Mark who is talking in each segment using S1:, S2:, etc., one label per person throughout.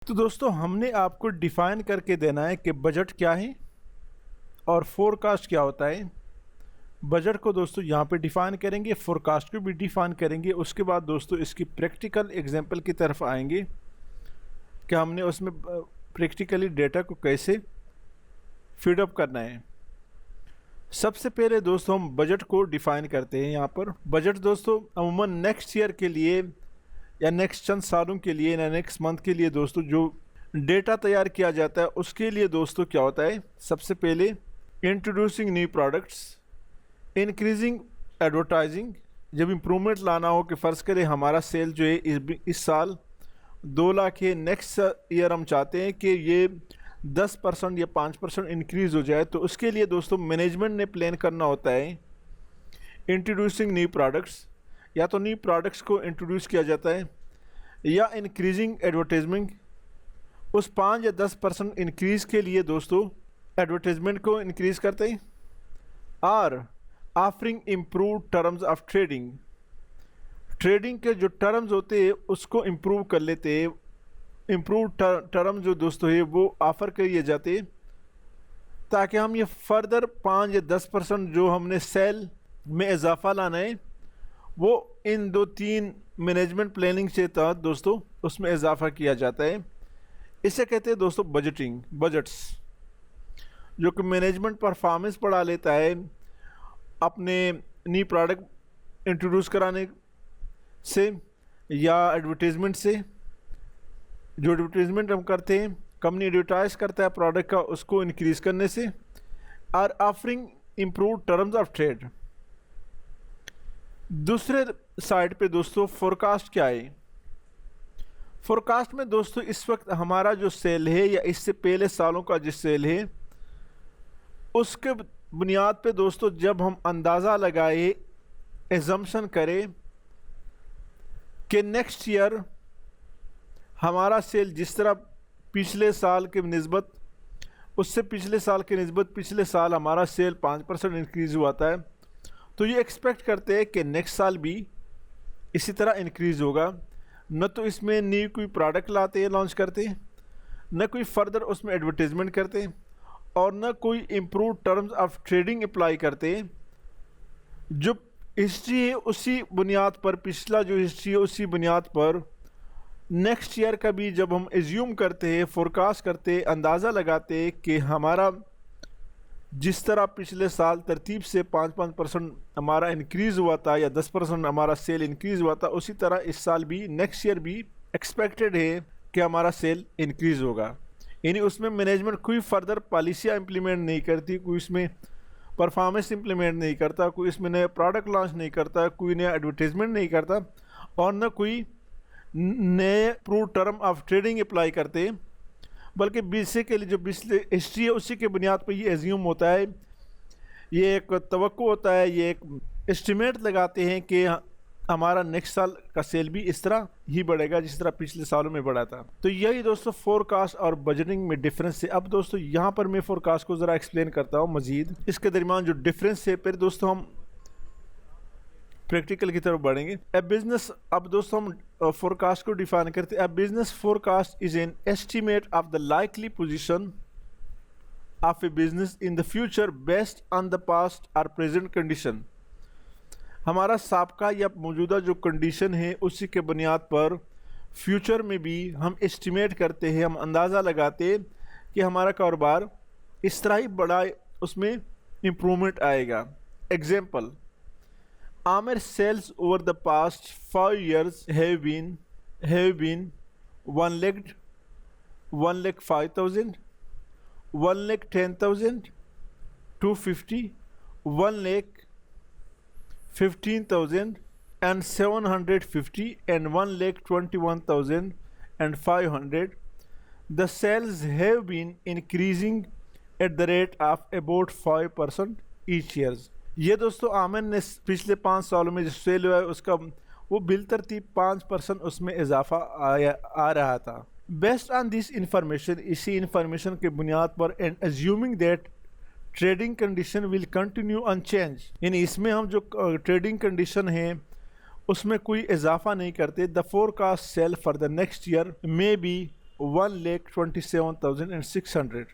S1: तो दोस्तों हमने आपको डिफाइन करके देना है कि बजट क्या है और फोरकास्ट क्या होता है। बजट को दोस्तों यहाँ पे डिफाइन करेंगे, फोरकास्ट को भी डिफाइन करेंगे। उसके बाद दोस्तों इसकी प्रैक्टिकल एग्जांपल की तरफ आएंगे कि हमने उसमें प्रैक्टिकली डेटा को कैसे फीडअप करना है। सबसे पहले दोस्तों हम बजट को डिफाइन करते हैं। यहाँ पर बजट दोस्तों अमूमन नेक्स्ट ईयर के लिए या नेक्स्ट चंद सालों के लिए या नेक्स्ट मंथ के लिए दोस्तों जो डेटा तैयार किया जाता है उसके लिए दोस्तों क्या होता है। सबसे पहले introducing new products, increasing advertising. जब इम्प्रूवमेंट लाना हो कि फ़र्ज़ करें हमारा सेल जो है इस साल 2 लाख है, नेक्स्ट ईयर हम चाहते हैं कि ये 10% या 5% इंक्रीज़ हो जाए, तो उसके लिए दोस्तों मैनेजमेंट ने प्लान करना होता है। इंट्रोड्यूसिंग न्यू प्रोडक्ट्स, या तो न्यू प्रोडक्ट्स को इंट्रोड्यूस किया जाता है, या इंक्रीजिंग एडवर्टाइजमेंट, उस 5 या 10% इंक्रीज़ के लिए दोस्तों एडवर्टाइजमेंट को इंक्रीज़ करते हैं। और offering improve terms of trading, trading के जो टर्म्स होते हैं उसको इम्प्रूव कर लेते हैं। इम्प्रूव टर्म जो दोस्तों है वो ऑफ़र किए जाते हैं ताकि हम ये फर्दर 5 या 10% जो हमने सेल में इजाफा लाना है वो इन 2-3 मैनेजमेंट प्लानिंग से तहत दोस्तों उसमें इजाफा किया जाता है। इसे कहते हैं दोस्तों बजटिंग, बजट्स, जो कि मैनेजमेंट परफॉर्मेंस बढ़ा लेता है अपने न्यू प्रोडक्ट इंट्रोड्यूस कराने से या एडवर्टीज़मेंट से। जो एडवर्टीज़मेंट हम करते हैं, कंपनी एडवर्टाइज करता है प्रोडक्ट का, उसको इंक्रीज़ करने से। और offering improve terms of trade. दूसरे साइड पे दोस्तों फोरकास्ट क्या है। फोरकास्ट में दोस्तों इस वक्त हमारा जो सेल है या इससे पहले सालों का जो सेल है उसके बुनियाद पे दोस्तों जब हम अंदाज़ा लगाए, एजम्पशन करें कि नेक्स्ट ईयर हमारा सेल जिस तरह पिछले साल के निस्बत, उससे पिछले साल के निस्बत पिछले साल हमारा सेल 5% इंक्रीज़ हुआ था, तो ये एक्सपेक्ट करते हैं कि नेक्स्ट साल भी इसी तरह इंक्रीज़ होगा। न तो इसमें न्यू कोई प्रोडक्ट लाते हैं, लॉन्च करते हैं, न कोई फर्दर उसमें एडवर्टीज़मेंट करते हैं, और न कोई improve terms of trading apply करते हैं। जो हिस्ट्री है उसी बुनियाद पर, पिछला जो हिस्ट्री है उसी बुनियाद पर नेक्स्ट ईयर का भी जब हम एज्यूम करते हैं, फोरकास्ट करते हैं, अंदाज़ा लगाते हैं कि हमारा जिस तरह पिछले साल तरतीब से 5% हमारा इंक्रीज़ हुआ था या 10% हमारा सेल इंक्रीज़ हुआ था, उसी तरह इस साल भी नेक्स्ट ईयर भी एक्सपेक्टेड है कि हमारा सेल इंक्रीज़ होगा। यानी उसमें मैनेजमेंट कोई फर्दर पॉलिसियाँ इम्प्लीमेंट नहीं करती, कोई इसमें परफॉर्मेंस इम्प्लीमेंट नहीं करता, कोई इसमें नया प्रोडक्ट लॉन्च नहीं करता, कोई नया एडवर्टीज़मेंट नहीं करता, और न कोई नए prove term of trading apply करते, बल्कि बेसिकली जो पिछले हिस्ट्री है उसी के बुनियाद पर ये एज्यूम होता है, ये एक तवक्को होता है, ये एक एस्टिमेट लगाते हैं कि हमारा नेक्स्ट साल का सेल भी इस तरह ही बढ़ेगा जिस तरह पिछले सालों में बढ़ा था। तो यही दोस्तों फोरकास्ट और बजटिंग में डिफरेंस है। अब दोस्तों यहाँ पर मैं फोरकास्ट को ज़रा एक्सप्लेन करता हूँ मज़ीद, इसके दरमियान जो डिफरेंस है। फिर दोस्तों हम प्रैक्टिकल की तरफ बढ़ेंगे। ए बिजनेस, अब दोस्तों हम फोरकास्ट को डिफाइन करते हैं। A business forecast is an estimate of the likely position of a business in the future based on the past और प्रेजेंट कंडीशन। हमारा साबका या मौजूदा जो कंडीशन है उसी के बुनियाद पर फ्यूचर में भी हम एस्टिमेट करते हैं, हम अंदाज़ा लगाते हैं कि हमारा कारोबार इस तरह ही बड़ा उसमें इम्प्रूवमेंट आएगा। Example, Amer sales over the past 5 years have been 1,05,000, 1,10,000, 250, 1,15,000 and 750 and 1,21,500. The sales have been increasing at the rate of about 5% each year. ये दोस्तों आमन ने पिछले 5 सालों में जो सेल हुआ है उसका वो बिलतरतीब 5% उसमें इजाफा आ रहा था। बेस्ड ऑन दिस इंफॉर्मेशन, इसी इंफॉर्मेशन के बुनियाद पर, and assuming that trading condition will continue unchanged, यानी इसमें हम जो ट्रेडिंग कंडीशन है उसमें कोई इजाफा नहीं करते। The forecast sale for the next year may be 1,27,600।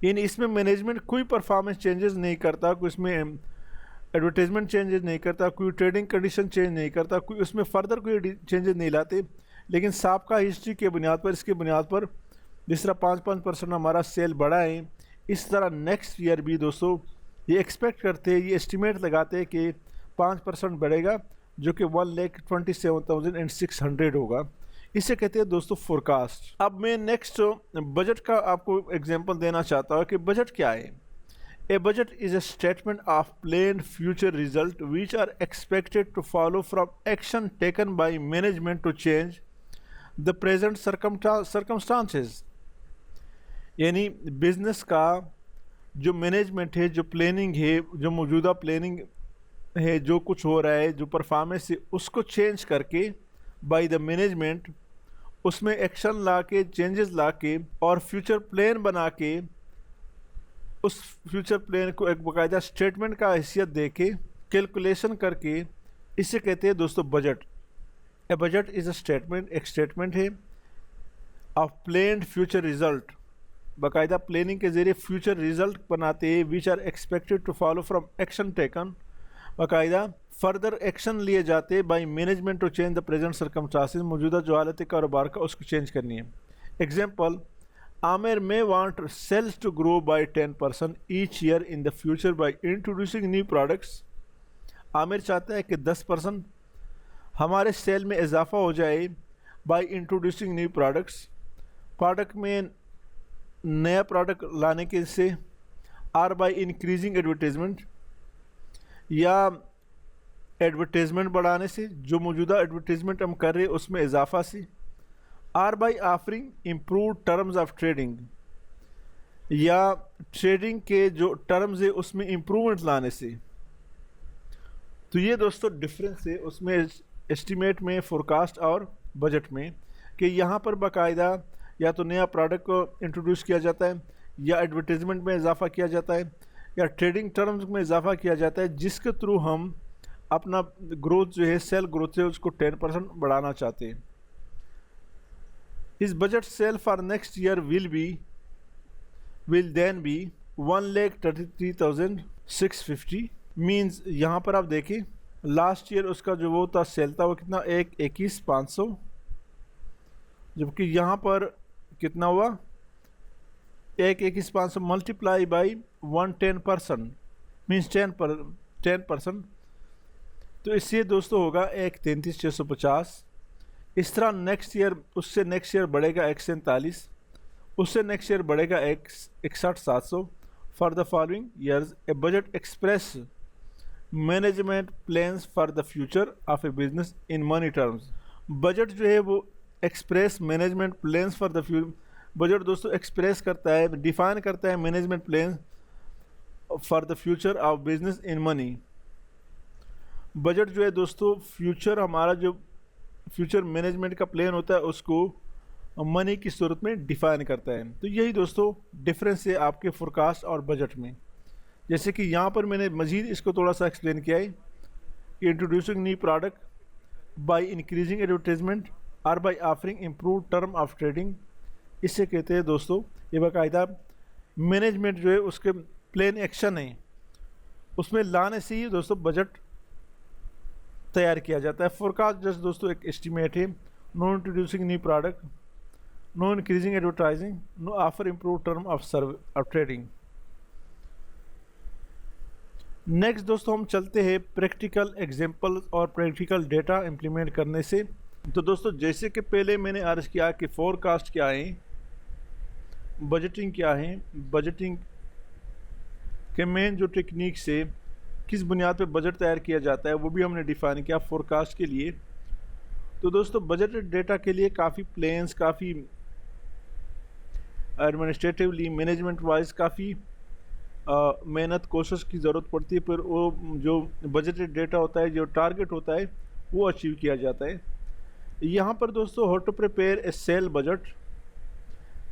S1: यानी इसमें मैनेजमेंट कोई परफॉर्मेंस चेंजेस नहीं करता, कोई इसमें एडवर्टाइजमेंट चेंजेस नहीं करता, कोई ट्रेडिंग कंडीशन चेंज नहीं करता, कोई उसमें फर्दर कोई चेंजेस नहीं लाते। लेकिन साबका हिस्ट्री के बुनियाद पर, इसके बुनियाद पर जिस तरह 5% हमारा सेल बढ़ा है, इस तरह नेक्स्ट ईयर भी दोस्तों ये एक्सपेक्ट करते हैं, ये एस्टिमेट लगाते हैं कि 5% बढ़ेगा, जो कि 1,27,600 होगा। इसे कहते हैं दोस्तों फोरकास्ट। अब मैं नेक्स्ट बजट का आपको एग्जांपल देना चाहता हूँ कि बजट क्या है। A budget is a statement of planned future result which are expected to follow from action taken by management to change the present circumstances. यानी बिजनेस का जो मैनेजमेंट है, जो प्लानिंग है, जो मौजूदा प्लानिंग है, जो कुछ हो रहा है, जो परफॉर्मेंस है, उसको चेंज करके बाय द मैनेजमेंट, उसमें एक्शन ला के, चेंजेस ला के और फ्यूचर प्लान बना के, उस फ्यूचर प्लान को एक बाकायदा स्टेटमेंट का हैसियत दे के, कैलकुलेशन करके, इसे कहते हैं दोस्तों budget. A budget is a statement, एक स्टेटमेंट है ऑफ प्लान्ड फ्यूचर रिजल्ट, बाकायदा प्लानिंग के ज़रिए फ्यूचर रिजल्ट बनाते हैं, which are expected to follow from action taken, बाकायदा फर्दर एक्शन लिए जाते हैं by management to change the present circumstances, मौजूदा जो हालत है कारोबार का उसको चेंज करनी है। Example, Aamir may want sales to grow by 10% each year in the future by introducing new products. Aamir चाहता है कि 10% हमारे सेल में इजाफा हो जाए bye introducing new products, product में नया प्रोडक्ट लाने के से, आर बाय इंक्रीजिंग एडवर्टाइजमेंट, या एडवर्टाइजमेंट बढ़ाने से, जो मौजूदा एडवर्टाइजमेंट हम कर रहे हैं उसमें इजाफा से, or by offering improve terms of trading, या ट्रेडिंग के जो टर्म्स है उसमें इम्प्रूवमेंट लाने से। तो ये दोस्तों डिफरेंस है उसमें एस्टीमेट में, फोरकास्ट और बजट में, कि यहाँ पर बाकायदा या तो नया प्रोडक्ट को इंट्रोड्यूस किया जाता है, या एडवर्टाइजमेंट में इजाफा किया जाता है, या ट्रेडिंग टर्म्स में इजाफा किया जाता है, जिसके थ्रू हम अपना ग्रोथ जो है, सेल ग्रोथ है, उसको 10% बढ़ाना चाहते हैं। इस budget sale for next year will then be 1,33,650। Means यहाँ पर आप देखें लास्ट ईयर उसका जो वो था सेल था वो कितना, 1,21,500, जबकि यहाँ पर कितना हुआ, 1,21,500 मल्टीप्लाई बाई 110%, मीन्स 10%। तो इससे दोस्तों होगा 1,33,650। इस तरह नेक्स्ट ईयर, उससे नेक्स्ट ईयर बढ़ेगा 1,47, उससे नेक्स्ट ईयर बढ़ेगा 61,700। For the following years A budget express management plans for the future of a business in money terms. Budget जो है वो express management plans for the future, budget दोस्तों express करता है, define करता है management plan for the future of business in money. Budget जो है दोस्तों फ्यूचर, हमारा जो फ्यूचर मैनेजमेंट का प्लान होता है उसको मनी की सूरत में डिफाइन करता है। तो यही दोस्तों डिफरेंस है आपके फोरकास्ट और बजट में। जैसे कि यहाँ पर मैंने मज़ीद इसको थोड़ा सा एक्सप्लेन किया है कि introducing new product by increasing advertisement और by offering improve term of trading, इससे कहते हैं दोस्तों ये बाकायदा मैनेजमेंट जो है उसके प्लान एक्शन है, उसमें लाने से ही दोस्तों बजट तैयार किया जाता है। फोरकास्ट जस्ट दोस्तों एक एस्टीमेट है, no introducing new product, no increasing advertising, no offer improve term of trading. Next दोस्तों हम चलते हैं प्रैक्टिकल एग्जांपल और प्रैक्टिकल डेटा इम्प्लीमेंट करने से। तो दोस्तों जैसे कि पहले मैंने अर्ज किया कि फोरकास्ट क्या है, बजटिंग क्या है, बजटिंग के मेन जो टेक्निक से किस बुनियाद पे बजट तैयार किया जाता है वो भी हमने डिफाइन किया फोरकास्ट के लिए। तो दोस्तों बजटेड डेटा के लिए काफ़ी प्लान्स, काफ़ी एडमिनिस्ट्रेटिवली, मैनेजमेंट वाइज काफ़ी मेहनत, कोशिश की ज़रूरत पड़ती है, पर वो जो बजटेड डेटा होता है, जो टारगेट होता है वो अचीव किया जाता है। यहाँ पर दोस्तों how to prepare a sale budget.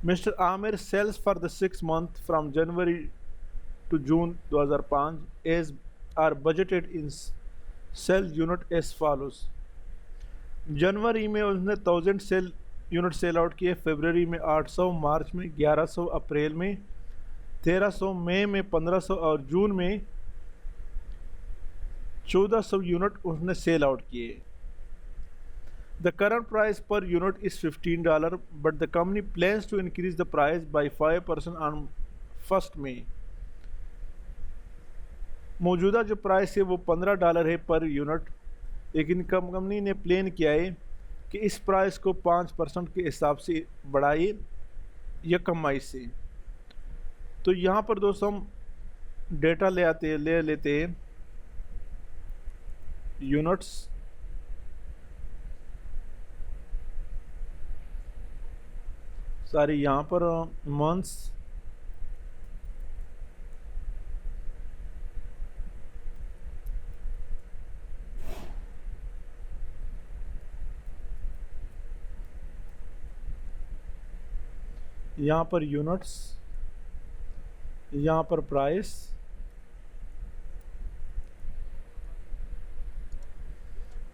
S1: Mister Aamir sales for the 6 month from January to June 2005 as are budgeted in sale unit as follows. जनवरी में उसने 1000 सेल यूनिट सेल आउट किए। फरवरी में 800, मार्च में 1100, अप्रैल में 1300, मई में 1500 और जून में 1400 यूनिट उसने सेल आउट किए। The current price per unit is $15, but the company plans to increase the price by 5% on 1 May. मौजूदा जो प्राइस है वो $15 है पर यूनिट, लेकिन कंपनी ने प्लान किया है कि इस प्राइस को 5% के हिसाब से बढ़ाइए या कमाई से। तो यहाँ पर दोस्तों हम डेटा ले लेते हैं यूनिट्स, सारी यहाँ पर मंथ्स, यहाँ पर यूनिट्स, यहाँ पर प्राइस,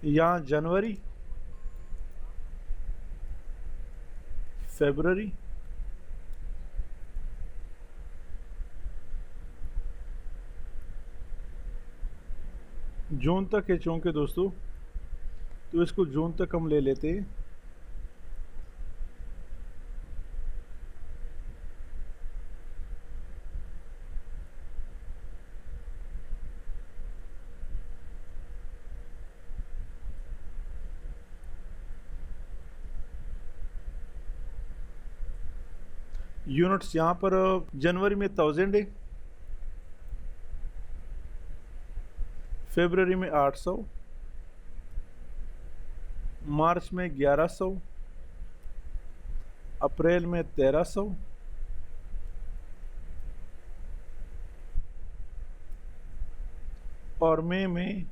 S1: यहाँ जनवरी, फरवरी, जून तक है चूँकि दोस्तों, तो इसको जून तक हम ले लेते हैं। यूनिट्स यहाँ पर जनवरी में 1000 है, फरवरी में 800, मार्च में 1100, अप्रैल में 1300, और मई में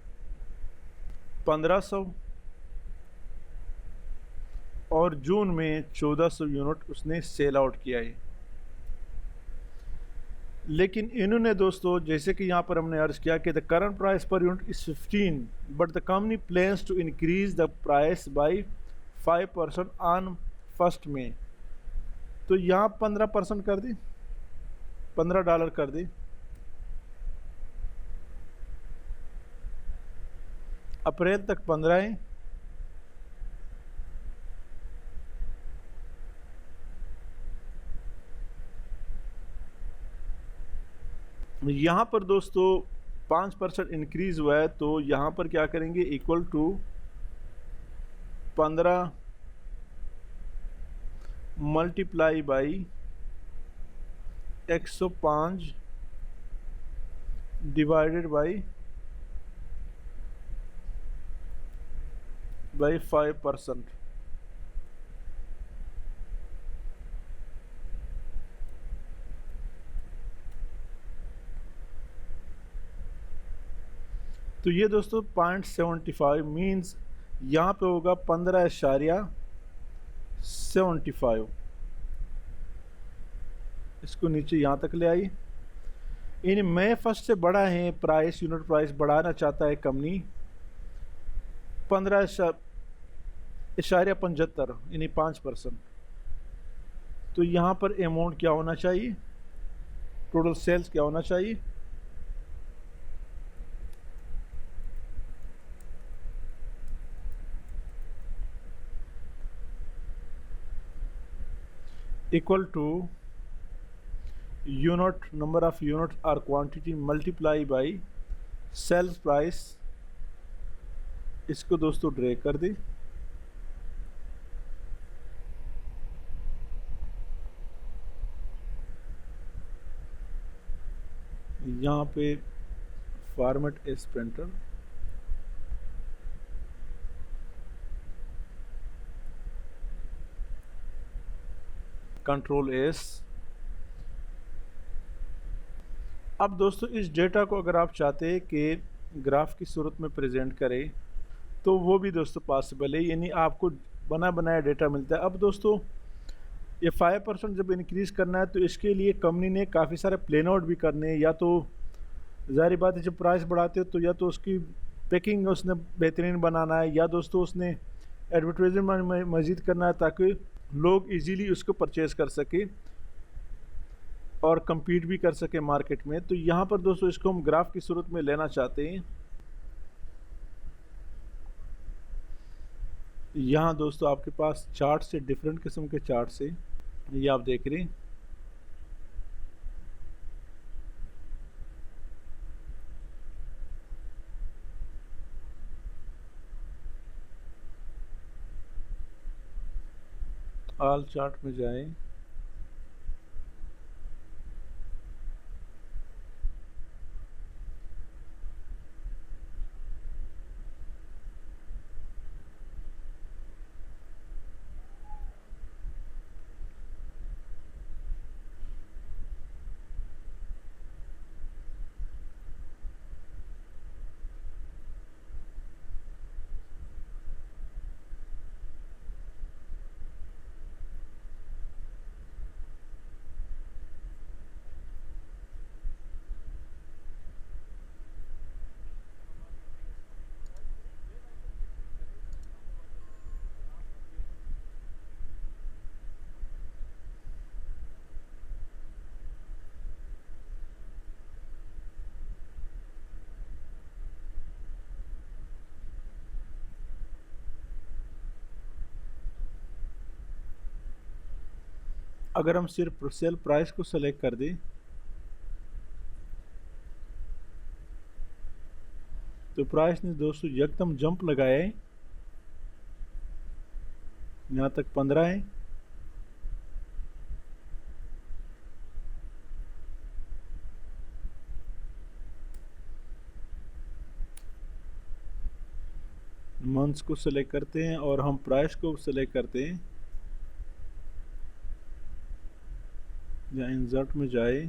S1: 1500 और जून में 1400 यूनिट उसने सेल आउट किया है। लेकिन इन्होंने दोस्तों, जैसे कि यहाँ पर हमने अर्ज किया कि the current price per unit is 15, but the company plans to increase the price by 5% on 1 May. तो यहाँ 15% कर दी, $15 कर दी। अप्रैल तक 15 है, यहाँ पर दोस्तों 5% इंक्रीज हुआ है, तो यहाँ पर क्या करेंगे, equal to 15 multiply by 105 divided by 5%। तो ये दोस्तों 0.75 मीन्स यहाँ पे होगा 15.75। इसको नीचे यहाँ तक ले आई। इन मई 1 से बड़ा है प्राइस, यूनिट प्राइस बढ़ाना चाहता है कंपनी 15.75 यानी 5%। तो यहाँ पर अमाउंट क्या होना चाहिए, टोटल सेल्स क्या होना चाहिए, equal to unit number of units or quantity multiply by sales price। इसको दोस्तों ड्रैग कर दे, यहाँ पे format as printer, control S. अब दोस्तों इस डेटा को अगर आप चाहते हैं कि ग्राफ की सूरत में प्रेजेंट करें तो वो भी दोस्तों पॉसिबल है, यानी आपको बना बनाया डेटा मिलता है। अब दोस्तों ये 5% जब इंक्रीज़ करना है तो इसके लिए कंपनी ने काफ़ी सारे प्लान आउट भी करने हैं। या तो ज़ाहिर बात है जब प्राइस बढ़ाते हो तो या तो उसकी पैकिंग उसने बेहतरीन बनाना है, या दोस्तों उसने एडवर्टाइजमेंट मज़ीद करना है ताकि लोग इजीली उसको परचेज कर सके और compete भी कर सके मार्केट में। तो यहाँ पर दोस्तों इसको हम ग्राफ की सूरत में लेना चाहते हैं। यहाँ दोस्तों आपके पास चार्ट से, डिफरेंट किस्म के चार्ट से, ये आप देख रहे हैं। ऑल चार्ट में जाएं। अगर हम सिर्फ सेल प्राइस को सेलेक्ट कर दें तो प्राइस ने दोस्तों एकदम जंप लगाया है। यहाँ तक 15 है। मंथ्स को सेलेक्ट करते हैं और हम प्राइस को सेलेक्ट करते हैं। या इंसर्ट में जाए,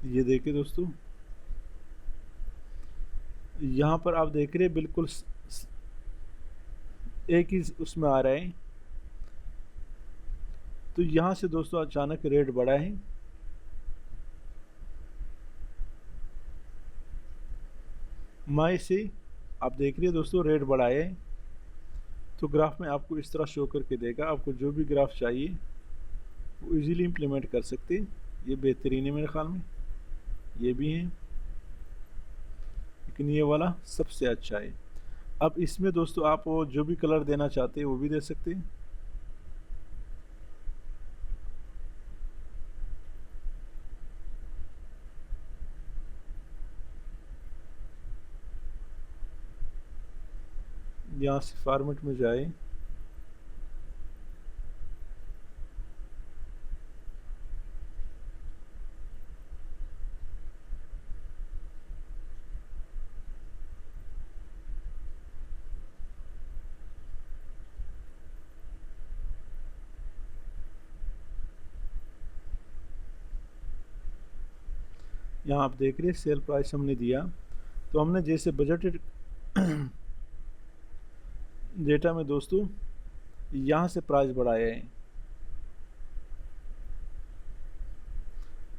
S1: ये देखिए दोस्तों, यहाँ पर आप देख रहे हैं बिल्कुल एक ही उसमें आ रहा है। तो यहाँ से दोस्तों अचानक रेट बढ़ा है। मई से आप देख रहे हैं दोस्तों रेट बढ़ा है। तो ग्राफ में आपको इस तरह शो करके देगा। आपको जो भी ग्राफ चाहिए वो इजीली इम्प्लीमेंट कर सकते हैं। ये बेहतरीन है मेरे ख्याल में, ये भी है, लेकिन ये वाला सबसे अच्छा है। अब इसमें दोस्तों आप वो जो भी कलर देना चाहते हैं वो भी दे सकते हैं। यहाँ से फॉर्मेट में जाए, यहाँ आप देख रहे हैं सेल प्राइस हमने दिया। तो हमने जैसे बजटेड डेटा में दोस्तों यहाँ से प्राइस बढ़ाया है।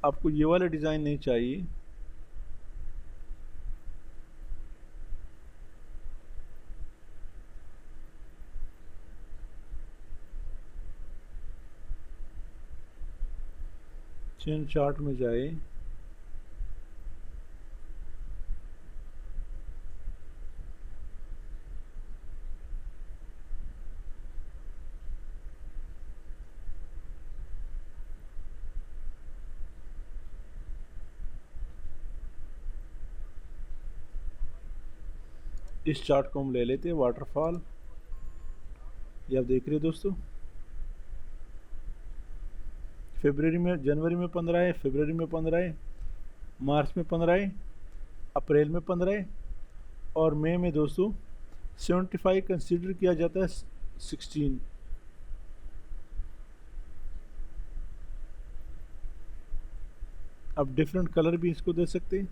S1: आपको ये वाला डिज़ाइन नहीं चाहिए, चेन चार्ट में जाए, इस चार्ट को हम ले लेते हैं वाटरफॉल। ये आप देख रहे हो दोस्तों, फरवरी में, जनवरी में 15 है, फरवरी में 15 है, मार्च में 15 है, अप्रैल में 15 है और मई में दोस्तों 75 कंसीडर किया जाता है 16। अब डिफरेंट कलर भी इसको दे सकते हैं।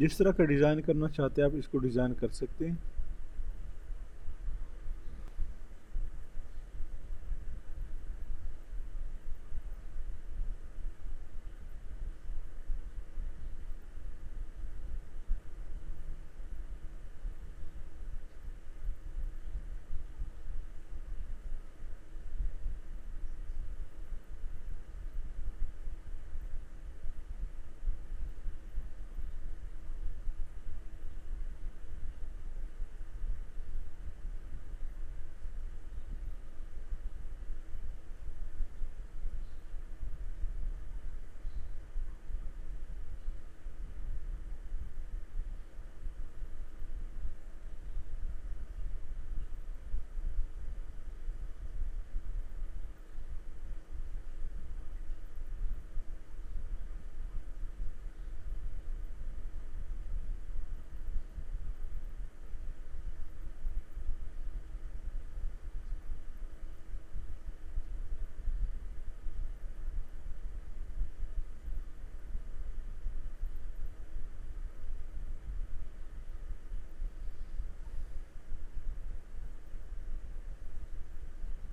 S1: जिस तरह का डिज़ाइन करना चाहते हैं आप इसको डिज़ाइन कर सकते हैं।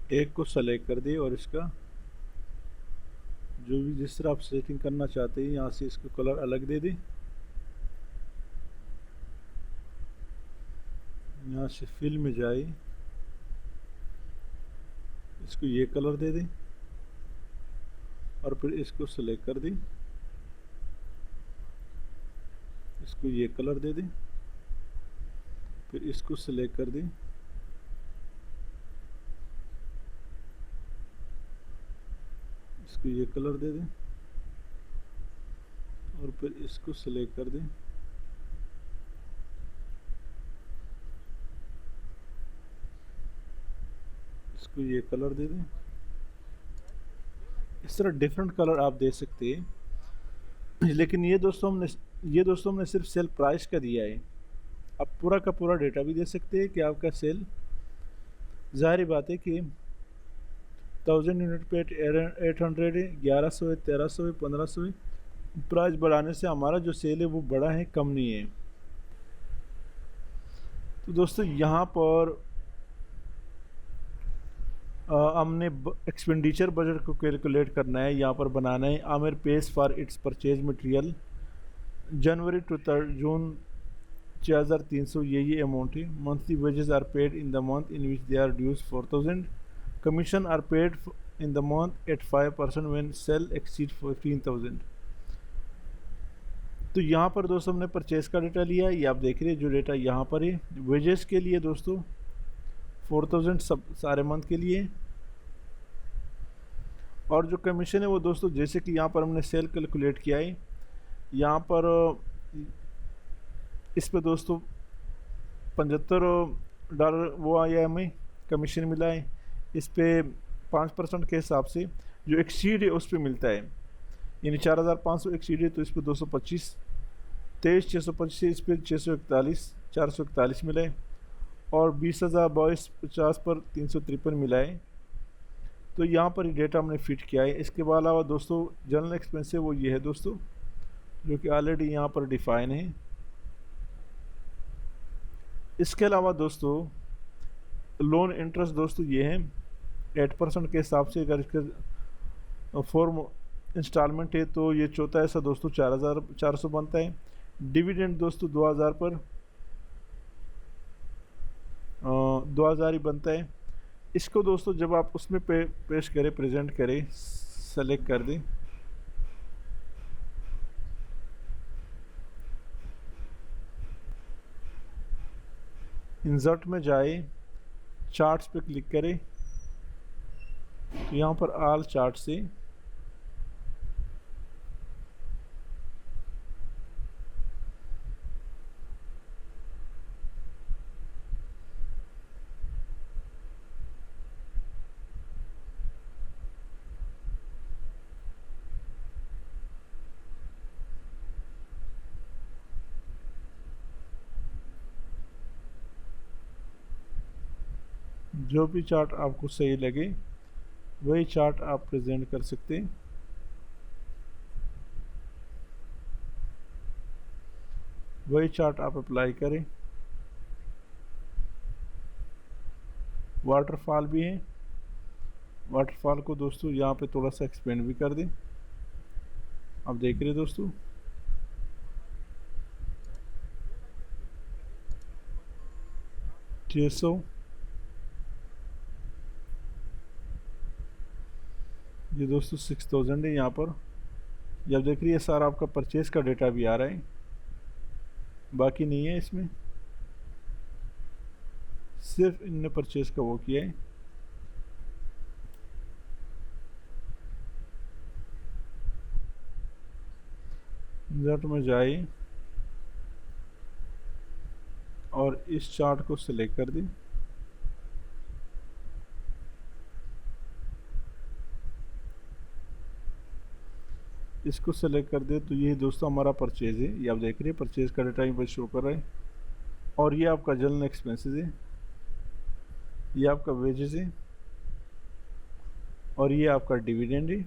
S1: एक को सेलेक्ट कर दिए और इसका जो भी जिस तरह आप सेटिंग करना चाहते हैं यहाँ से इसका कलर अलग दे दें। यहाँ से फिल में जाए, इसको ये कलर दे दें और फिर इसको सेलेक्ट कर दें, इसको ये कलर दे दें, फिर इसको सेलेक्ट कर दें, इसको ये कलर दे दें और फिर इसको सेलेक्ट कर दें, इसको ये कलर दे दें। इस तरह डिफरेंट कलर आप दे सकते हैं। लेकिन ये दोस्तों हमने सिर्फ सेल प्राइस का दिया है। आप पूरा का पूरा डेटा भी दे सकते हैं कि आपका सेल, जाहिर बात है कि 1000 यूनिट पे 800 है, 1100 है, 1300 है, 1500 है। प्राइस बढ़ाने से हमारा जो सेल है वो बड़ा है, कम नहीं है। तो दोस्तों यहाँ पर हमने एक्सपेंडिचर बजट को कैलकुलेट करना है, यहाँ पर बनाना है। Aamir pays for its purchase material January to June 6300, ये अमाउंट है। Monthly wages are paid in the month in which they are dues 4000। Commission are paid in the month at 5% when sale exceed 15,000। तो यहाँ पर दोस्तों हमने purchase का data लिया है, ये आप देख रहे हैं जो डेटा यहाँ पर है। वेजेस के लिए दोस्तों 4000 सब सारे मंथ के लिए, और जो कमीशन है वो दोस्तों जैसे कि यहाँ पर हमने सेल कैलकुलेट किया है, यहाँ पर इस पे दोस्तों $75 वो आया हमें कमीशन मिला है। इस पे 5% के हिसाब से जो एक्सीड है उस पे मिलता है, यानी 4500 एक्सीड है तो इस पे 225, 23,625 इस पे 441 मिला है, और 20,022.50 पर 353 मिला है। तो यहाँ पर ये डेटा हमने फिट किया है। इसके अलावा दोस्तों जनरल एक्सपेंस है वो ये है दोस्तों, जो कि ऑलरेडी यहाँ पर डिफाइन है। इसके अलावा दोस्तों लोन इंटरेस्ट दोस्तों ये है 8% के हिसाब से। अगर इसका 4 इंस्टॉलमेंट है तो ये चौथा ऐसा दोस्तों 4,400 बनता है। डिविडेंड दोस्तों 2000 पर 2000 ही बनता है। इसको दोस्तों जब आप उसमें पेश करें, प्रेजेंट करें, सेलेक्ट कर दें, इंसर्ट में जाए, चार्ट्स पे क्लिक करें, तो यहाँ पर ऑल चार्ट से जो भी चार्ट आपको सही लगे वही चार्ट आप प्रेजेंट कर सकते हैं। वही चार्ट आप अप्लाई करें। वाटरफॉल भी है, वाटरफॉल को दोस्तों यहाँ पे थोड़ा सा एक्सपेंड भी कर दें। आप देख रहे हैं दोस्तों, छः सौ, ये दोस्तों 6000 है यहाँ पर। ये आप देख रही है सारा आपका परचेज़ का डेटा भी आ रहा है, बाकी नहीं है इसमें, सिर्फ इनने परचेज़ का वो किया है। इंसर्ट में जाए और इस चार्ट को सिलेक्ट कर दें। इसको सेलेक्ट कर दे तो ये दोस्तों हमारा परचेज़ है। ये आप देख रहे हैं परचेज़ का डेटा यहाँ पर शो कर रहा है। और ये आपका जनरल एक्सपेंसेस है, ये आपका वेजेस है, और ये आपका डिविडेंड है।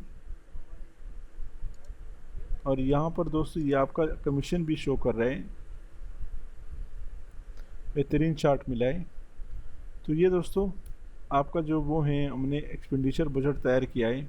S1: और यहाँ पर दोस्तों ये आपका कमीशन भी शो कर रहे हैं। बेहतरीन चार्ट मिला है। तो ये दोस्तों आपका जो वो है, हमने एक्सपेंडिचर बजट तैयार किया है।